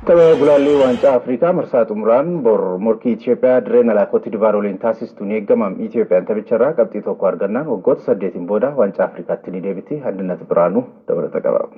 Gulaalii waancaa Afrikaa marsaa xumuraan bor morkii Itoophiyaa dirreen alaa Cote d'Ivoire waliin taasistuun eegamam Itoophiyaan taphicharraa qabxii tokko argannaan waggoota 8 booda waancaa Afrikaatti ni deebiti. Andinnat Biraanuu dabalata qaba.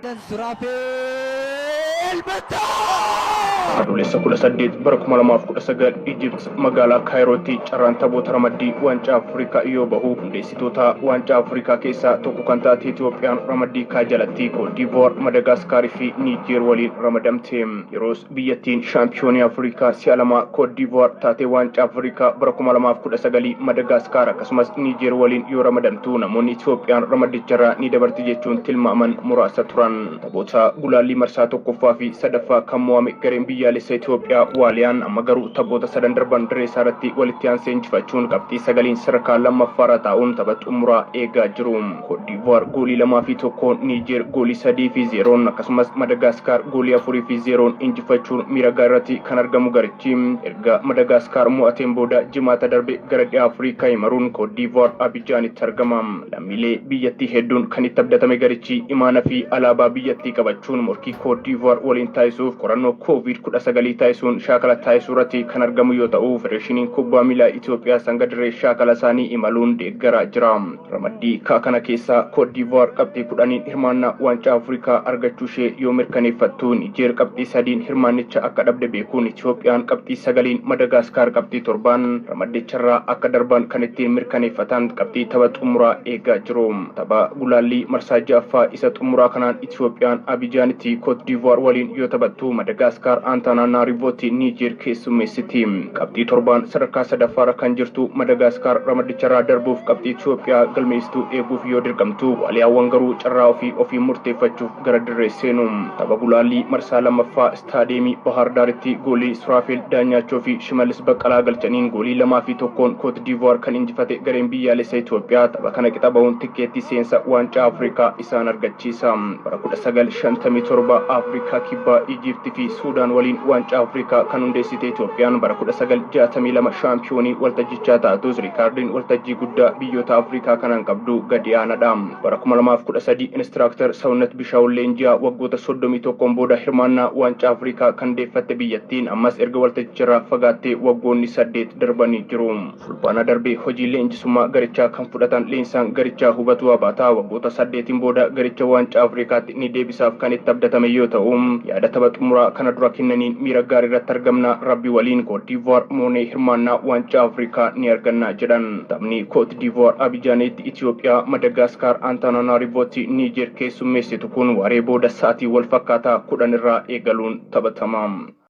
Adoolessa 18 bara 2019 Egypt magaalaa Kaayirootti carraan taphoota ramaddii waancaa Afrikaa yoo bahu hundeessitoota waancaa Afrikaa keessaa tokko kan taate Itoophiyaan ramaddii kaa jalatti Cote d'Ivoire, Madagaskar fi Niger waliin ramadamte. Yeroos biyyattiin shaampiyoonii Afrikaa si'a lama Cote d'Ivoire taate waancaa Afrikaa bara 2019 Madagaskar akkasumas Niger waliin yoo ramadamtu namoonni Itoophiyaan ramaddicharraa ni dabarti jechuun tilmaaman muraasa turan. Taphoota gulaalii marsaa tokkoffaa fi sadaffaa kan mo'ame gareen biyyaalessa Itoophiyaa Waaliyaan amma garuu taphoota sadan darban dirree isaarratti walitti aansee injifachuun qabxii 9 sadarkaa lammaffaarra taa'uun tapha xumuraa eegaa jiru. Cote d'Ivoire goolii 2-1, Niger goolii 3-0 akkasumas Madagaskar goolii 4-0 injifachuun miiragaa irratti kan argamu garichi erga Madagaskar mo'ateen booda jimaata darbe gara dhiyaa Afrikaa imaruun Cote d'Ivoire Abidjaanitti argama. Lammiilee biyyattii hedduun kan itti abdatame garichi imaana fi alaabaa biyyattii qabachuun morkii Cote d'Ivoire waliin taasisuuf qorannoo COVID-19 taasisuun shaakala taasisuurratti kan argamu yoo ta'u federeeshiniin kubbaa miilaa Itoophiyaa sanga dirree shaakala isaanii imaluun deeggaraa jira. Ramaddii kana keessaa Cote d'Ivoire qabxii 10 hirmaannaa waancaa Afrikaa argachuu ishee yoo mirkaneeffattu Niger qabxii 3 hirmaannicha akka dhabde beekuun Itoophiyaan qabxii 9 Madagaskar qabxii 7 ramaddicharraa akka darban kan ittiin mirkaneeffatan qabxii tapha xumuraa eegaa jiru. Tapha gulaallii marsaa ja'affaa isa xumuraa kanaan Itoophiyaan Abidjaanitti Cote d'Ivoire waliin yoo taphattu Madagaskar Antananarivotti Niger keessummeessiti. Qabxii 7 sadarkaa sadaffaarra kan jirtu Madagaskar ramaddicharraa darbuuf qabxii Itoophiyaa galmeessituu eeguuf yoo dirqamtu Waaliyaawwan garuu carraa ofii murteeffachuuf gara dirree seenu. Tapha gulaallii marsaa lammaffaa istaadiyeemii Bahar Daaritti goolii Suraafel Daanyaachoo fi Shimallis Baqqalaa galchaniin goolii 2-1 Cote d'Ivoire kan injifate gareen biyyaalessa Itoophiyaa tapha kana qixa bahuun tikkeettii seensa waancaa Afrikaa isaan argachiisa. Bara 1957 Afrikaa kibbaa Egypt fi Suudaan waliin waancaa Afrikaa kan hundeessite Itoophiyaan bara 1962 shaampiyoonii waltajjichaa taatus riikaardiin waltajjii guddaa biyyoota Afrikaa kanaan qabdu gadi aanaadha. Bara 2013 instructor Sawunnet Bishaawul Leenjiyaa waggoota 31 booda hirmaannaa waancaa Afrikaa kan deeffatte biyyattiin ammas erga waltajjicharraa fagaattee waggoonni 8 darbanii jiru. Fulbaana darbee hojii leenjisummaa garichaa kan fudhatan leensaan garichaa hubatu abaataa waggoota 8 booda garicha waancaa Afrikaatti ni deebisaaf kan itti abdatame yoo ta'u yaada tapha xumuraa kana dura kennaniin miira gaarii irratti argamna rabbi waliin Cote d'Ivoire moonee hirmaannaa waancaa Afrikaa ni arganna jedhan. Taphni Cote d'Ivoire Abidjaanitti Itoophiyaa Madagaskar Antananarivotti Niger keessummeessitu kun waaree booda sa'aatii wal fakkaataa 10 irraa eegaluun taphatama.